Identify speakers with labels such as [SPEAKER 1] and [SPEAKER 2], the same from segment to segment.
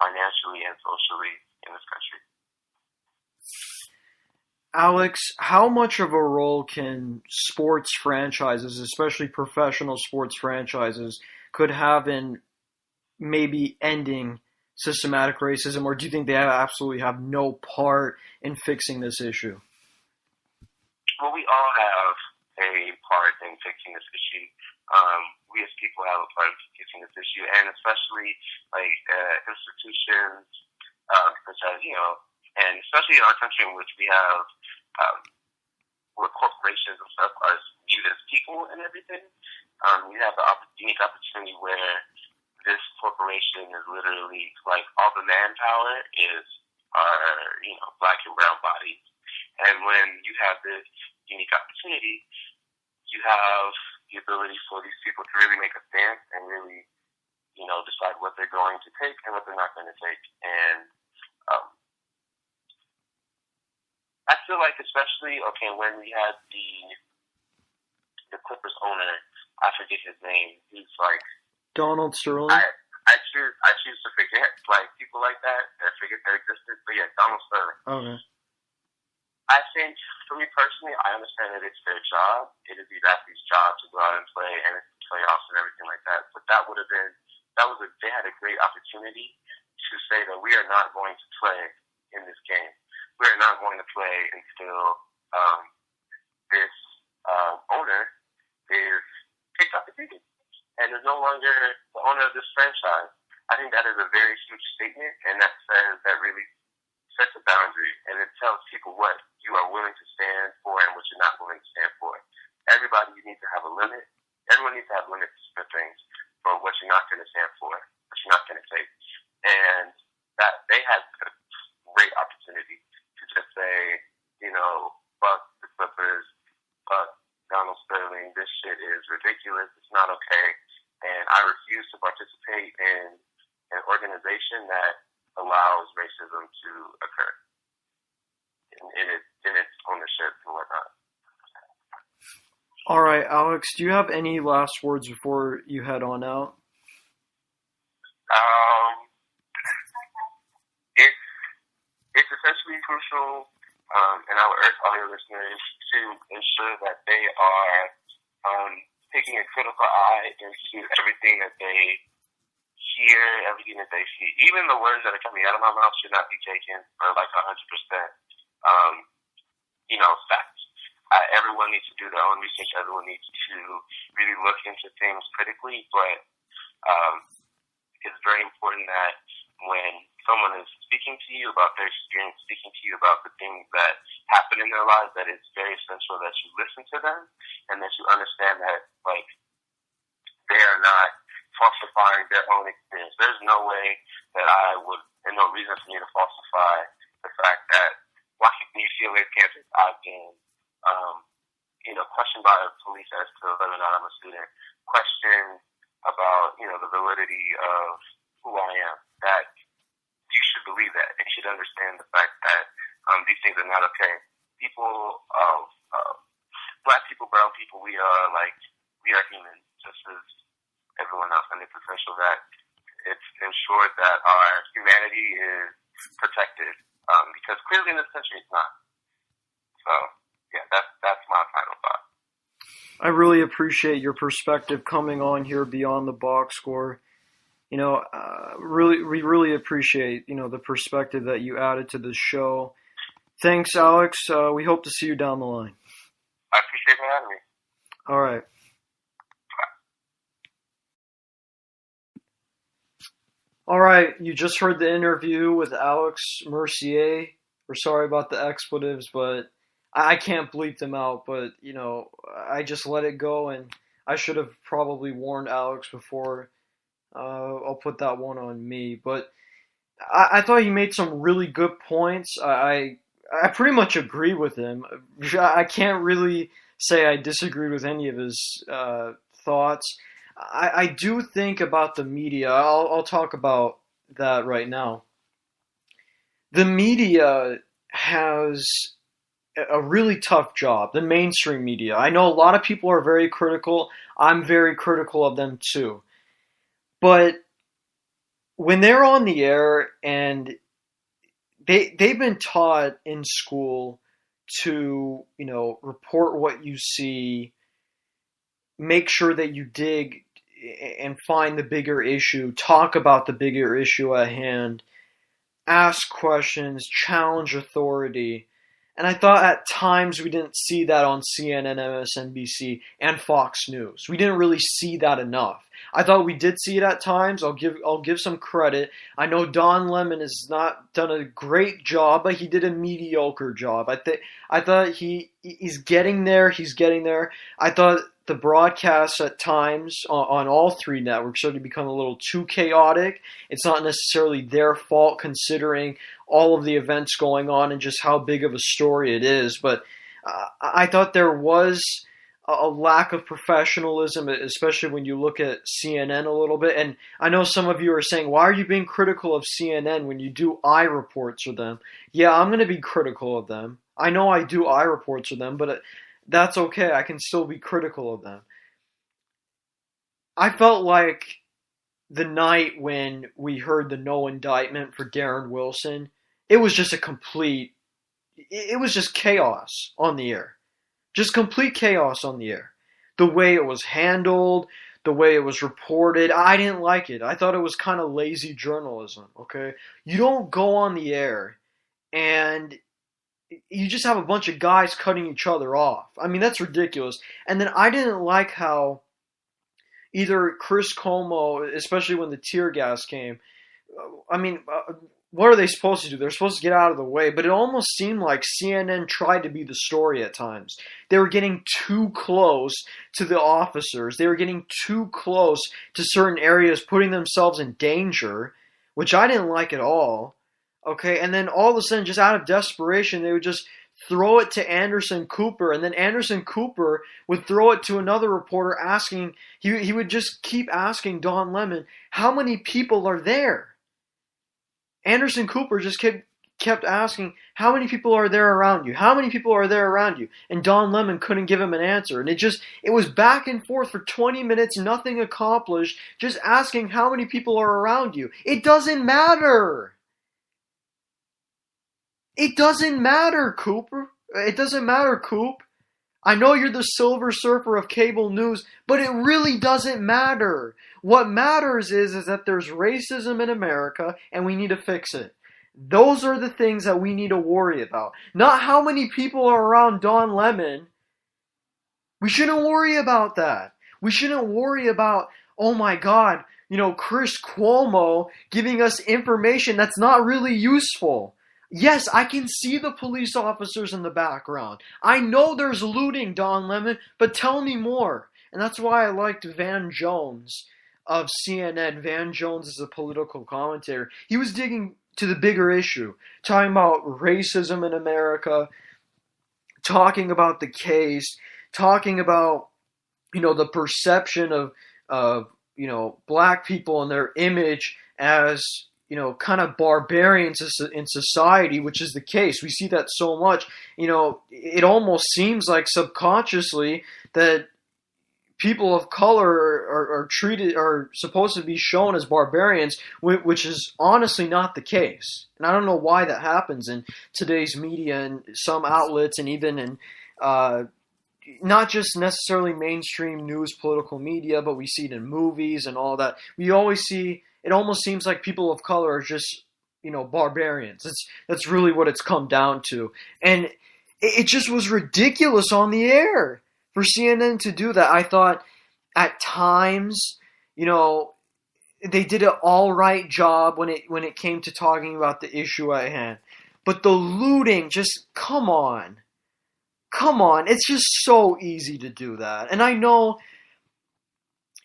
[SPEAKER 1] financially and socially in this country.
[SPEAKER 2] Alex, how much of a role can sports franchises, especially professional sports franchises, could have in maybe ending systematic racism, or do you think they absolutely have no part in fixing this issue?
[SPEAKER 1] Well, we all have a part in fixing this issue. We as people have a part in fixing this issue, and especially like institutions such as, and especially in our country in which we have where corporations and stuff are viewed as people and everything. We have the unique opportunity where this corporation is literally like all the manpower are black and brown bodies, and when you have this unique opportunity, you have the ability for these people to really make a stance and really, decide what they're going to take and what they're not going to take. And I feel like, especially when we had the Clippers owner, I forget his name. He's like
[SPEAKER 2] Donald Sterling.
[SPEAKER 1] I choose to forget like people like that. I forget their existence. But yeah, Donald Sterling.
[SPEAKER 2] Okay.
[SPEAKER 1] I think, for me personally, I understand that it's their job. It is these athletes' job to go out and play, and it's playoffs and everything like that. But they had a great opportunity to say that we are not going to play in this game. We are not going to play until this owner is kicked off the team and is no longer the owner of this franchise. I think that is a very huge statement, and that really sets a boundary, and it tells people what you are willing to stand for and what you're not willing to stand for. Everybody needs to have a limit. Everyone needs to have limits for things, for what you're not going to stand for, what you're not going to take. And that they had a great opportunity to just say, fuck the Clippers, fuck Donald Sterling, this shit is ridiculous, it's not okay, and I refuse to participate in an organization that allows racism to occur in its ownership and whatnot.
[SPEAKER 2] All right, Alex, do you have any last words before you head on out?
[SPEAKER 1] It's essentially crucial, and I would urge all your listeners to ensure that they are taking a critical eye into everything that they hear, everything that they see. Even the words that are coming out of my mouth should not be taken for like 100%, fact. Everyone needs to do their own research. Everyone needs to really look into things critically, but it's very important that when someone is speaking to you about their experience, speaking to you about the things that happen in their lives, that it's very essential that you listen to them and that you understand that, like, they are not falsifying their own experience. There's no way that and no reason for me to falsify the fact that watching UCLA campus, I've been, questioned by the police as to whether or not I'm a student, questioned about, the validity of who I am. That you should believe that, and you should understand the fact that these things are not okay. People black people, brown people, we are humans, just as everyone else, and it's essential that it's ensured that our humanity is protected, because clearly in this country it's not. So, yeah, that's my final thought.
[SPEAKER 2] I really appreciate your perspective coming on here beyond the box score. We really appreciate, the perspective that you added to this show. Thanks, Alex. We hope to see you down the line.
[SPEAKER 1] I appreciate you having me.
[SPEAKER 2] All right. All right, you just heard the interview with Alex Mercier. We're sorry about the expletives, but I can't bleep them out. But, I just let it go, and I should have probably warned Alex before. I'll put that one on me. But I thought he made some really good points. I pretty much agree with him. I can't really say I disagreed with any of his thoughts. I do think about the media. I'll talk about that right now. The media has a really tough job, the mainstream media. I know a lot of people are very critical. I'm very critical of them too. But when they're on the air and they've been taught in school to, report what you see, make sure that you dig and find the bigger issue, talk about the bigger issue at hand, ask questions, challenge authority. And I thought at times we didn't see that on CNN, MSNBC, and Fox News. We didn't really see that enough. I thought we did see it at times. I'll give some credit. I know Don Lemon has not done a great job, but he did a mediocre job. I thought he's getting there. He's getting there. I thought the broadcasts at times on all three networks started to become a little too chaotic. It's not necessarily their fault considering all of the events going on and just how big of a story it is. But I thought there was a lack of professionalism, especially when you look at CNN a little bit. And I know some of you are saying, why are you being critical of CNN when you do eye reports with them? Yeah, I'm going to be critical of them. I know I do eye reports with them, but that's okay. I can still be critical of them. I felt like the night when we heard the no indictment for Darren Wilson, it was just it was just chaos on the air. Just complete chaos on the air. The way it was handled, the way it was reported, I didn't like it. I thought it was kind of lazy journalism, okay? You don't go on the air and you just have a bunch of guys cutting each other off. I mean, that's ridiculous. And then I didn't like how either Chris Cuomo, especially when the tear gas came, what are they supposed to do? They're supposed to get out of the way, but it almost seemed like CNN tried to be the story at times. They were getting too close to the officers. They were getting too close to certain areas, putting themselves in danger, which I didn't like at all. Okay, and then all of a sudden, just out of desperation, they would just throw it to Anderson Cooper, and then Anderson Cooper would throw it to another reporter asking, he would just keep asking Don Lemon, how many people are there? Anderson Cooper just kept asking, how many people are there around you? How many people are there around you? And Don Lemon couldn't give him an answer. And it was back and forth for 20 minutes, nothing accomplished, just asking how many people are around you. It doesn't matter. It doesn't matter, Cooper. It doesn't matter, Coop. I know you're the Silver Surfer of cable news, but it really doesn't matter. What matters is that there's racism in America and we need to fix it. Those are the things that we need to worry about. Not how many people are around Don Lemon. We shouldn't worry about that. We shouldn't worry about, oh my God, Chris Cuomo giving us information that's not really useful. Yes, I can see the police officers in the background. I know there's looting, Don Lemon, but tell me more. And that's why I liked Van Jones of CNN. Van Jones is a political commentator. He was digging to the bigger issue, talking about racism in America, talking about the case, talking about, the perception of black people and their image as kind of barbarians in society, which is the case. We see that so much. It almost seems like subconsciously that people of color are supposed to be shown as barbarians, which is honestly not the case. And I don't know why that happens in today's media and some outlets, and even in not just necessarily mainstream news, political media, but we see it in movies and all that. We always see. It almost seems like people of color are just, barbarians. That's really what it's come down to. And it just was ridiculous on the air for CNN to do that. I thought at times, they did an all right job when it came to talking about the issue at hand. But the looting, just come on. Come on. It's just so easy to do that. And I know.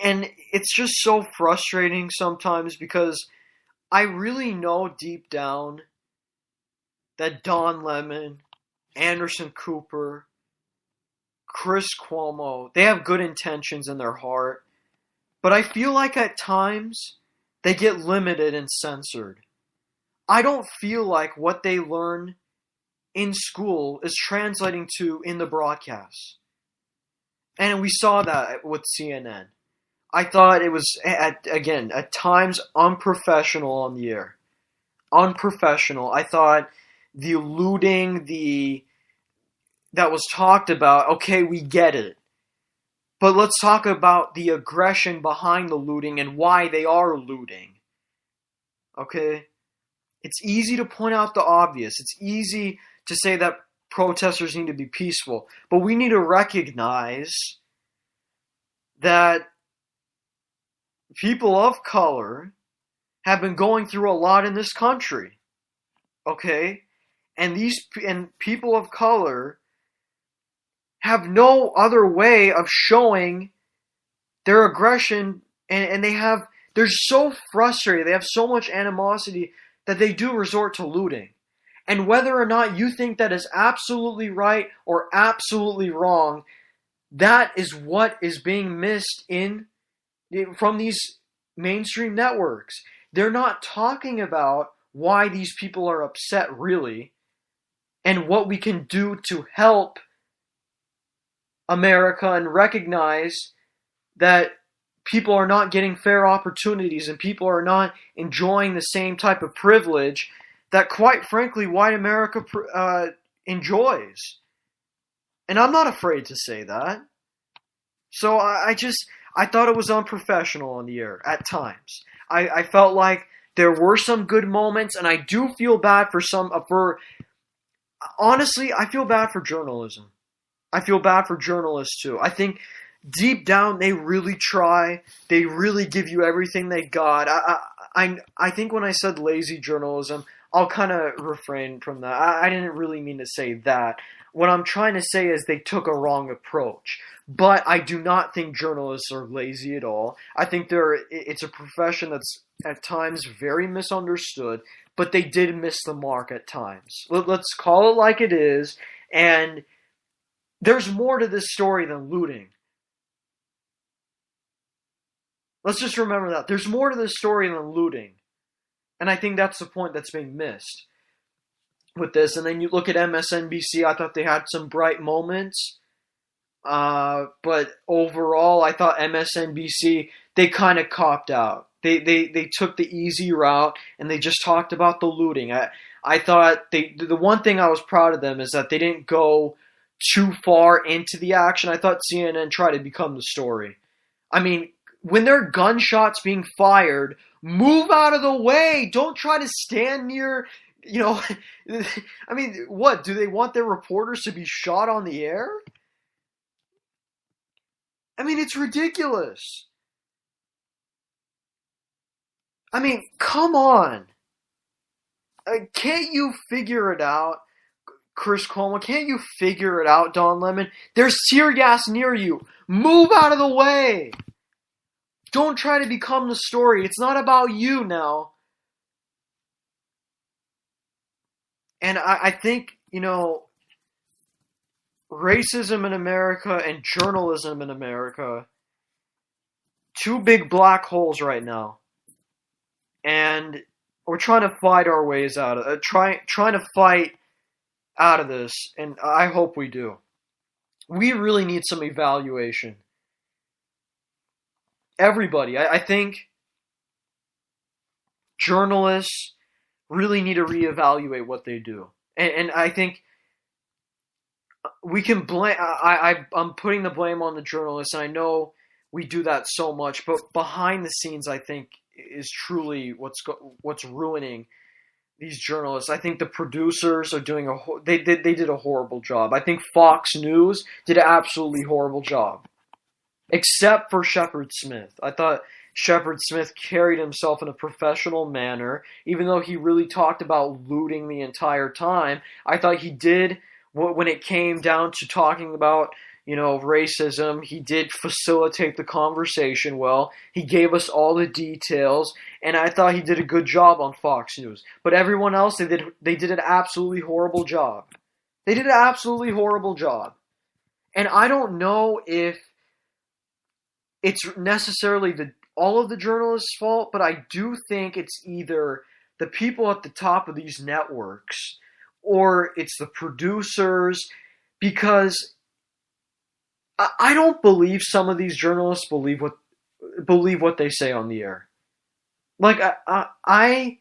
[SPEAKER 2] And it's just so frustrating sometimes because I really know deep down that Don Lemon, Anderson Cooper, Chris Cuomo, they have good intentions in their heart. But I feel like at times they get limited and censored. I don't feel like what they learn in school is translating to in the broadcast. And we saw that with CNN. I thought it was, at times, unprofessional on the air. Unprofessional. I thought the looting, that was talked about, okay, we get it. But let's talk about the aggression behind the looting and why they are looting. Okay? It's easy to point out the obvious. It's easy to say that protesters need to be peaceful. But we need to recognize that people of color have been going through a lot in this country. Okay? And people of color have no other way of showing their aggression, and they're so frustrated, they have so much animosity that they do resort to looting. And whether or not you think that is absolutely right or absolutely wrong, that is what is being missed from these mainstream networks. They're not talking about why these people are upset, really, and what we can do to help America and recognize that people are not getting fair opportunities and people are not enjoying the same type of privilege that, quite frankly, white America enjoys. And I'm not afraid to say that. So I thought it was unprofessional on the air at times. I felt like there were some good moments, and I do feel bad honestly, I feel bad for journalism. I feel bad for journalists too. I think deep down they really try. They really give you everything they got. I think when I said lazy journalism, I'll kind of refrain from that. I didn't really mean to say that. What I'm trying to say is they took a wrong approach. But I do not think journalists are lazy at all. I think it's a profession that's at times very misunderstood, but they did miss the mark at times. Let's call it like it is, and there's more to this story than looting. Let's just remember that. There's more to this story than looting. And I think that's the point that's being missed with this. And then you look at MSNBC, I thought they had some bright moments. But overall, I thought MSNBC, they kind of copped out. They took the easy route, and they just talked about the looting. I thought the one thing I was proud of them is that they didn't go too far into the action. I thought CNN tried to become the story. I mean, when there are gunshots being fired, move out of the way. Don't try to stand near, I mean, what? Do they want their reporters to be shot on the air? I mean, it's ridiculous. I mean, come on. Can't you figure it out? Chris Cuomo, can't you figure it out, Don Lemon? There's tear gas near you. Move out of the way. Don't try to become the story. It's not about you now. And I think, racism in America and journalism in America, two big black holes right now. And we're trying to fight our ways out of it. Trying to fight out of this, and I hope we do. We really need some evaluation. Everybody. I think journalists really need to reevaluate what they do. And I think we can blame... I'm putting the blame on the journalists, and I know we do that so much, but behind the scenes, I think, is truly what's ruining these journalists. I think the producers are doing they did a horrible job. I think Fox News did an absolutely horrible job. Except for Shepard Smith. I thought Shepard Smith carried himself in a professional manner, even though he really talked about looting the entire time. I thought he did, when it came down to talking about, racism, he did facilitate the conversation well. He gave us all the details, and I thought he did a good job on Fox News. But everyone else, they did an absolutely horrible job. They did an absolutely horrible job. And I don't know if it's necessarily all of the journalists' fault, but I do think it's either the people at the top of these networks or it's the producers, because I don't believe some of these journalists believe believe what they say on the air. Like I